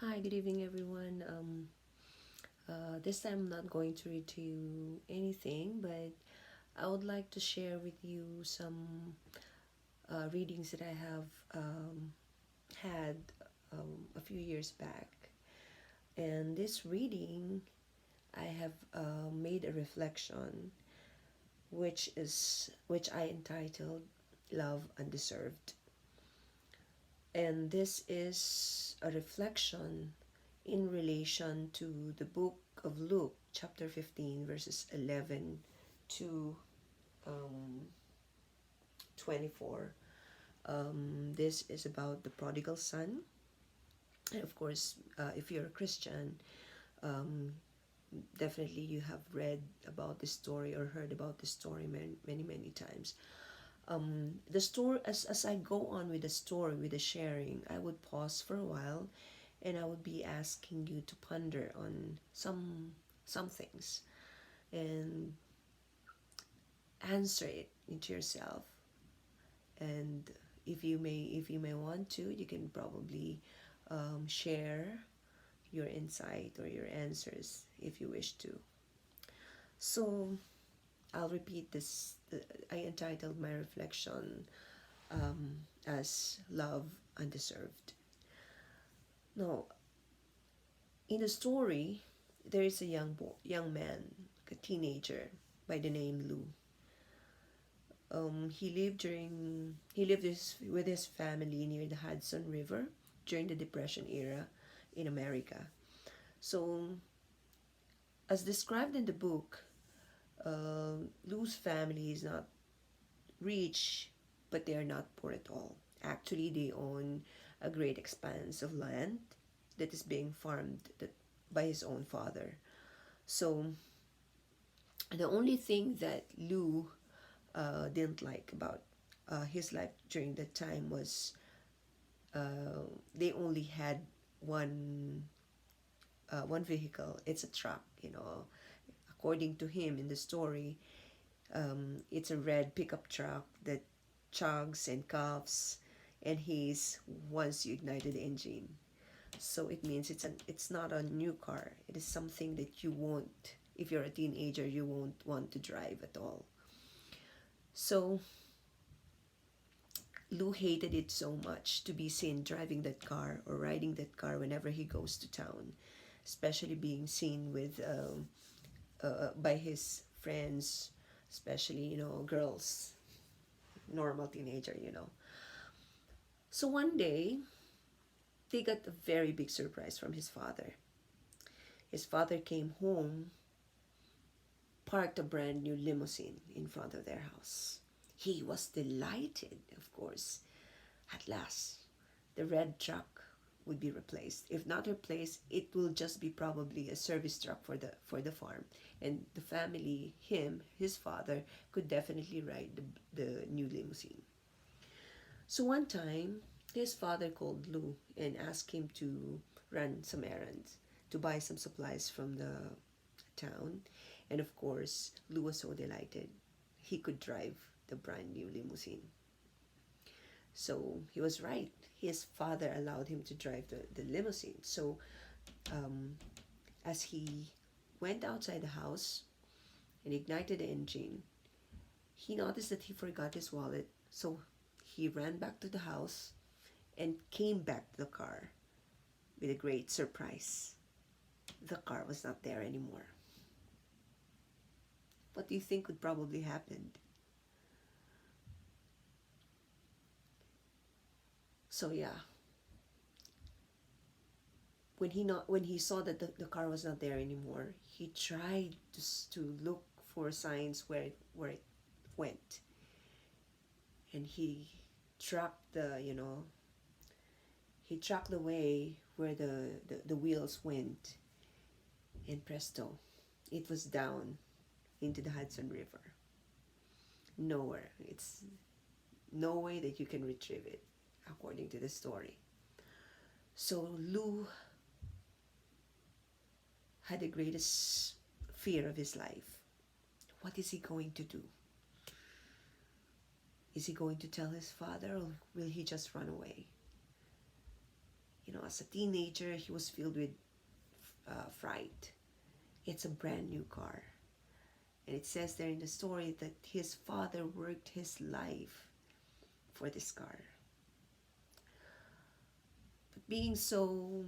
Hi, good evening, everyone. This time I'm not going to read to you anything, but I would like to share with you some readings that I have had a few years back. And this reading, I have made a reflection, which I entitled "Love Undeserved," and this is a reflection in relation to the book of Luke, chapter 15, verses 11 to um, 24. This is about the prodigal son. And of course, if you're a Christian, um, definitely you have read about this story or heard about this story many, many, many times. The story, as I go on with the story, with the sharing, I would pause for a while and I would be asking you to ponder on some things and answer it into yourself. And if you may want to, you can probably share your insight or your answers if you wish to. So I'll repeat this. I entitled my reflection as "Love Undeserved." Now, in the story, there is a young man, a teenager by the name Lou. He lived with his family near the Hudson River during the Depression era in America. So, as described in the book, Lou's family is not rich, but they are not poor at all. Actually, they own a great expanse of land that is being farmed by his own father. So, the only thing that Lou didn't like about his life during that time was they only had one one vehicle. It's a truck, According to him in the story, it's a red pickup truck that chugs and coughs and he's once you ignited the engine. So it means it's not a new car. It is something that you won't, if you're a teenager, you won't want to drive at all. So Lou hated it so much to be seen driving that car or riding that car whenever he goes to town, especially being seen with by his friends, especially girls, normal teenager. So one day they got a very big surprise from his father. His father came home, parked a brand new limousine in front of their house. He was delighted, of course. At last, the red truck would be replaced. If not replaced, it will just be probably a service truck for the farm. And the family, his father, could definitely ride the new limousine. So one time, his father called Lou and asked him to run some errands, to buy some supplies from the town. And of course, Lou was so delighted. He could drive the brand new limousine. So he was right. His father allowed him to drive the limousine. So um, as he went outside the house and ignited the engine, he noticed that he forgot his wallet. So he ran back to the house and came back to the car with a great surprise. The car was not there anymore. What do you think would probably happen? So yeah, when he saw that the car was not there anymore, he tried to look for signs where it went, and tracked the you know he tracked the way where the wheels went, and presto, it was down into the Hudson River. Nowhere. It's no way that you can retrieve it, according to the story. So Lou had the greatest fear of his life. What is he going to do? Is he going to tell his father, or will he just run away? as a teenager, he was filled with fright. It's a brand new car. And it says there in the story that his father worked his life for this car. But being so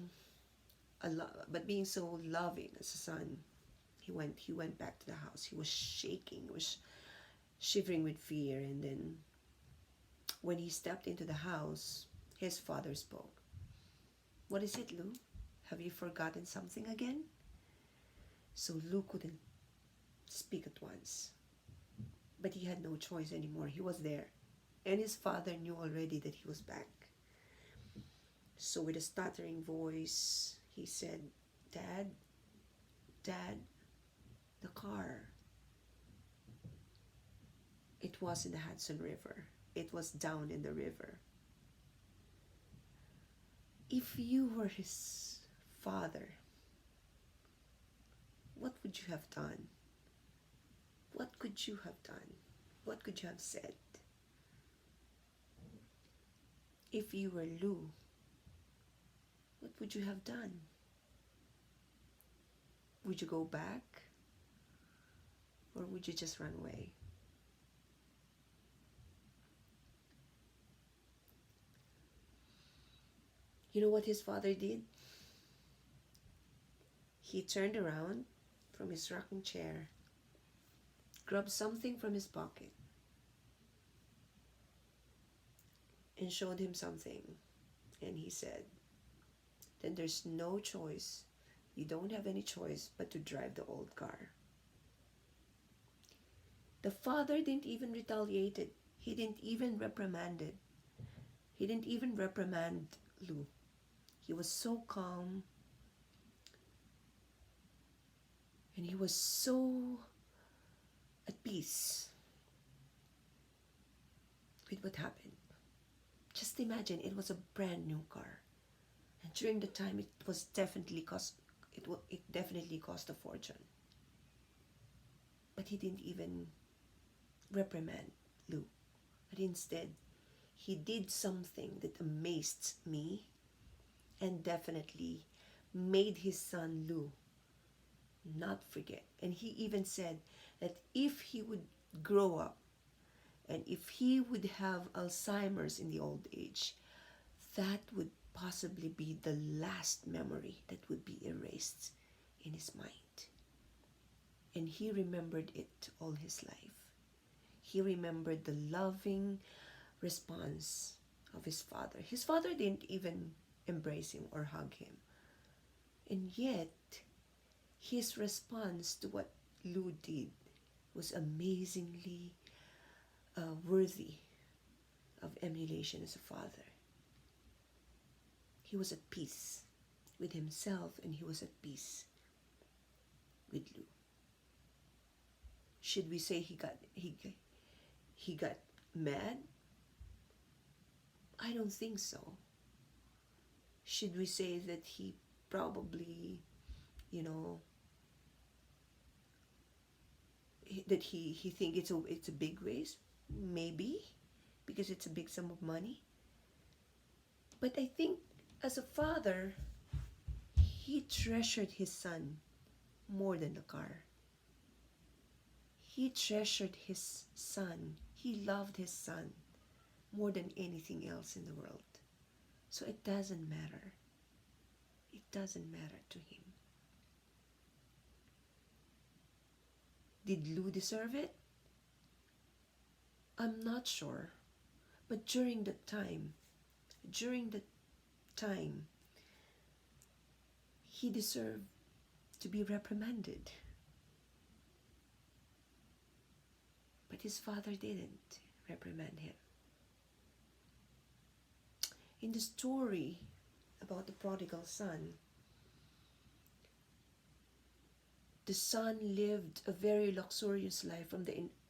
loving as a son, he went back to the house. He was shaking, he was shivering with fear. And then when he stepped into the house, his father spoke. "What is it, Lou? Have you forgotten something again?" So Lou couldn't speak at once. But he had no choice anymore. He was there. And his father knew already that he was back. So with a stuttering voice, he said, "Dad, Dad, the car." It was in the Hudson River. It was down in the river. If you were his father, what would you have done? What could you have done? What could you have said? If you were Lou, what would you have done? Would you go back? Or would you just run away? You know what his father did? He turned around from his rocking chair, grabbed something from his pocket, and showed him something. And he said, "Then there's no choice. You don't have any choice but to drive the old car." The father didn't even retaliate it. He didn't even reprimand it. He didn't even reprimand Lou. He was so calm, and he was so at peace with what happened. Just imagine, it was a brand new car, and during the time it definitely cost a fortune. But he didn't even reprimand Lou. But instead, he did something that amazed me and definitely made his son Lou not forget. And he even said that if he would grow up and if he would have Alzheimer's in the old age, that would possibly be the last memory that would be erased in his mind. And he remembered it all his life. He remembered the loving response of his father. His father didn't even embrace him or hug him. And yet, his response to what Lou did was amazingly worthy of emulation as a father. He was at peace with himself, and he was at peace with Lou. Should we say he got mad? I don't think so. Should we say that he probably, that he think it's a big race? Maybe, because it's a big sum of money. But I think as a father, he treasured his son more than the car. He treasured his son. He loved his son more than anything else in the world. So it doesn't matter. It doesn't matter to him. Did Lou deserve it? I'm not sure. But during the time, he deserved to be reprimanded. But his father didn't reprimand him. In the story about the prodigal son, the son lived a very luxurious life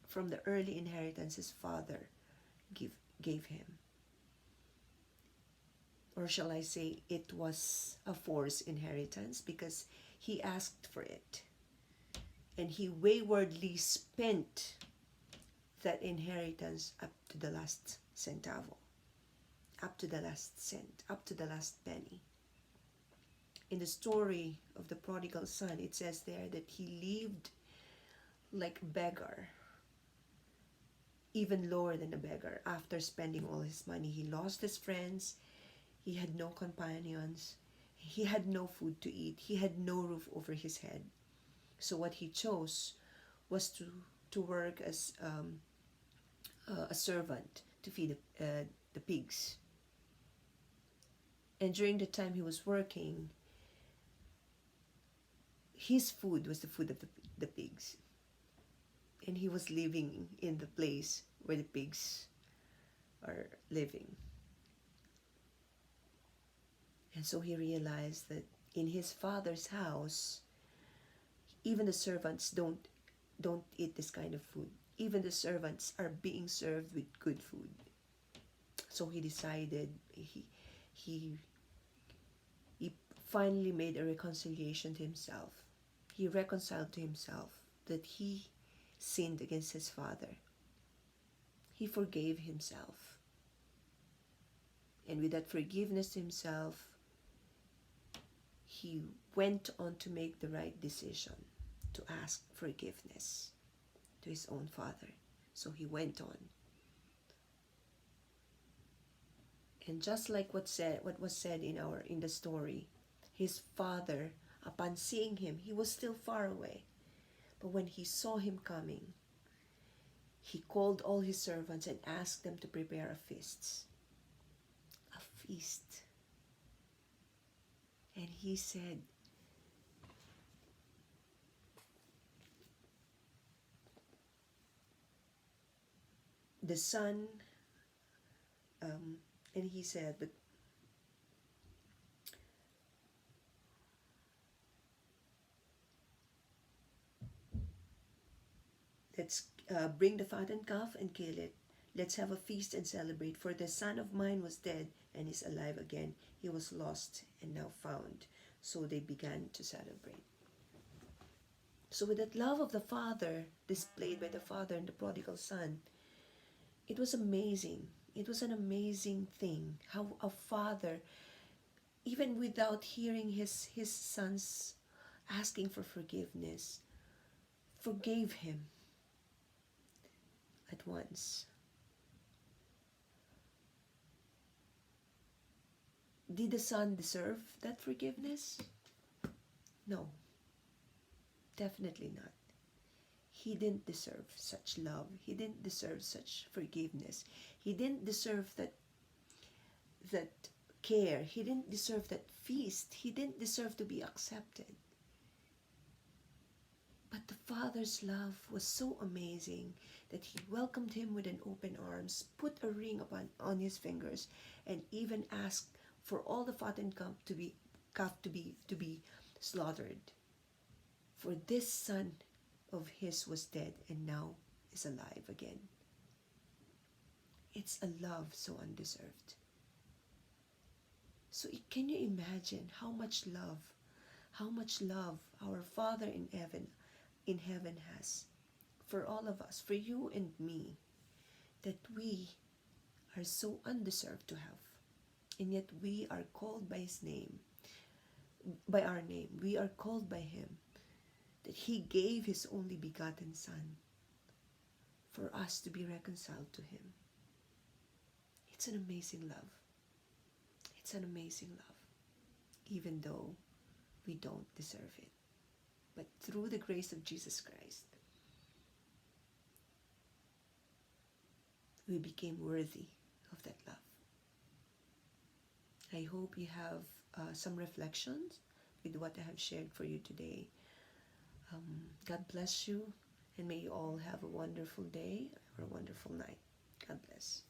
from the early inheritance his father gave him. Or shall I say, it was a forced inheritance because he asked for it. And he waywardly spent that inheritance up to the last centavo, up to the last cent, up to the last penny. in the story of the prodigal son, it says there that he lived like a beggar, even lower than a beggar. After spending all his money, he lost his friends, he had no companions, he had no food to eat, he had no roof over his head. So what he chose was to work as a servant to feed the pigs. And during the time he was working, his food was the food of the pigs. And he was living in the place where the pigs are living. And so he realized that in his father's house, even the servants don't eat this kind of food. Even the servants are being served with good food. So he decided, he finally made a reconciliation to himself. He reconciled to himself that he sinned against his father. He forgave himself. And with that forgiveness to himself, he went on to make the right decision, to ask forgiveness to his own father. So he went on. And just like what was said in the story, his father, upon seeing him, he was still far away. But when he saw him coming, he called all his servants and asked them to prepare a feast. A feast. And he said, the son, and he said, let's bring the fattened calf and kill it. Let's have a feast and celebrate, for the son of mine was dead and is alive again. He was lost and now found. So they began to celebrate. So with that love of the father displayed by the father and the prodigal son, it was amazing. It was an amazing thing how a father, even without hearing his sons asking for forgiveness, forgave him at once. Did the son deserve that forgiveness? No, definitely not. He didn't deserve such love. He didn't deserve such forgiveness. He didn't deserve that care. He didn't deserve that feast. He didn't deserve to be accepted. But the father's love was so amazing that he welcomed him with an open arms, put a ring on his fingers, and even asked for all the fattened calf to be slaughtered. For this son of his was dead and now is alive again. It's a love so undeserved. So can you imagine how much love our Father in heaven has for all of us, for you and me, that we are so undeserved to have. And yet we are called by his name, by our name. We are called by him, that he gave his only begotten Son for us to be reconciled to him. It's an amazing love. It's an amazing love, even though we don't deserve it. But through the grace of Jesus Christ, we became worthy of that love. I hope you have some reflections with what I have shared for you today. God bless you, and may you all have a wonderful day or a wonderful night. God bless.